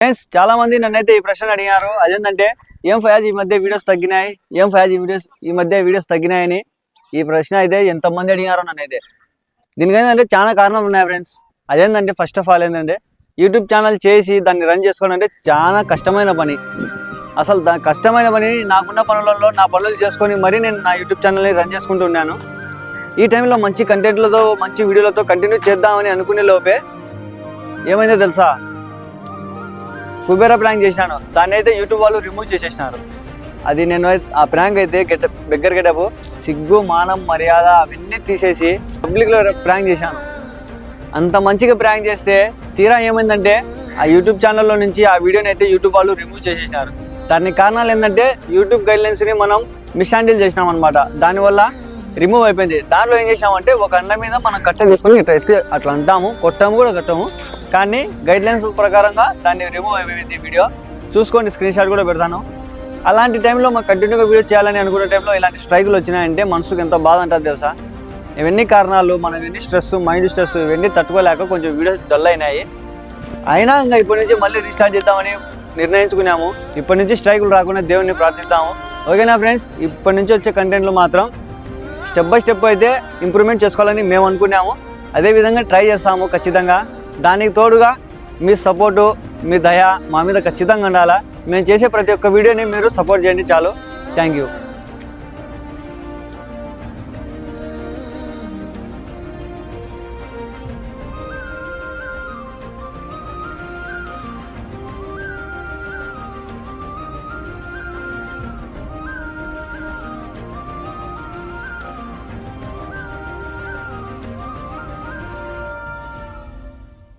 Friends చాలా మంది నన్నైతే ఈ ప్రశ్న అడిగారు. అదేంటంటే ఏం ఫయాజ్ ఈ మధ్య వీడియోస్ తగ్గినాయి, ఏం ఫయాజ్ ఈ మధ్య వీడియోస్ తగ్గినాయని ఈ ప్రశ్న అయితే ఎంతమంది అడిగారో నన్నైతే. దీనికి ఏంటంటే చాలా కారణాలు ఉన్నాయి ఫ్రెండ్స్. అదేంటంటే ఫస్ట్ ఆఫ్ ఆల్ ఏంటంటే యూట్యూబ్ ఛానల్ చేసి దాన్ని రన్ చేసుకోవడం అంటే చాలా కష్టమైన పని. అసలు కష్టమైన పని నాకున్న పనులలో నా పనులు చేసుకొని మరీ నేను నా యూట్యూబ్ ఛానల్ని రన్ చేసుకుంటూ ఉన్నాను. ఈ టైంలో మంచి కంటెంట్లతో మంచి వీడియోలతో కంటిన్యూ చేద్దామని అనుకునే లోపే ఏమైందో తెలుసా, కుబేరా ప్రాంక్ చేసినాను. దాన్ని అయితే యూట్యూబ్ వాళ్ళు రిమూవ్ చేసేసినారు. అది నేను ఆ ప్రాంక్ అయితే దగ్గర గెటప్ సిగ్గు మానం మర్యాద అవన్నీ తీసేసి పబ్లిక్లో ప్రాంక్ చేశాను. అంత మంచిగా ప్రాంక్ చేస్తే తీరా ఏమైందంటే ఆ యూట్యూబ్ ఛానల్లో నుంచి ఆ వీడియోని అయితే యూట్యూబ్ వాళ్ళు రిమూవ్ చేసేసినారు. దానికి కారణాలు ఏంటంటే యూట్యూబ్ గైడ్లైన్స్ని మనం మిస్హ్యాండిల్ చేసినాం అనమాట. దానివల్ల రిమూవ్ అయిపోయింది. దాంట్లో ఏం చేసామంటే ఒక అన్న మీద మనం కట్ట తీసుకొని అట్లా అంటాము, కొట్టాము కూడా కట్టాము, కానీ గైడ్లైన్స్ ప్రకారంగా దాన్ని రిమూవ్ అయిపోయింది. వీడియో చూసుకోండి, స్క్రీన్ షాట్ కూడా పెడతాను. అలాంటి టైంలో మనం కంటిన్యూగా వీడియో చేయాలని అనుకునే టైంలో ఇలాంటి స్ట్రైకులు వచ్చినాయంటే మనసుకు ఎంతో బాధ అంటారు తెలుసా. ఇవన్నీ కారణాలు, మనం ఇవన్నీ స్ట్రెస్, మైండ్ స్ట్రెస్ ఇవన్నీ తట్టుకోలేక కొంచెం వీడియోస్ డల్ అయినాయి. అయినా ఇంకా ఇప్పటి నుంచి మళ్ళీ రీస్టార్ట్ చేద్దామని నిర్ణయించుకున్నాము. ఇప్పటి నుంచి స్ట్రైకులు రాకుండా దేవుడిని ప్రార్థిద్దాము. ఓకేనా ఫ్రెండ్స్, ఇప్పటి నుంచి వచ్చే కంటెంట్లు మాత్రం స్టెప్ బై స్టెప్ అయితే ఇంప్రూవ్మెంట్ చేసుకోవాలని మేము అనుకున్నాము. అదేవిధంగా ట్రై చేస్తాము ఖచ్చితంగా. దానికి తోడుగా మీ సపోర్టు, మీ దయ మా మీద ఖచ్చితంగా ఉండాలా. మేము చేసే ప్రతి ఒక్క వీడియోని మీరు సపోర్ట్ చేయండి చాలు. Thank you.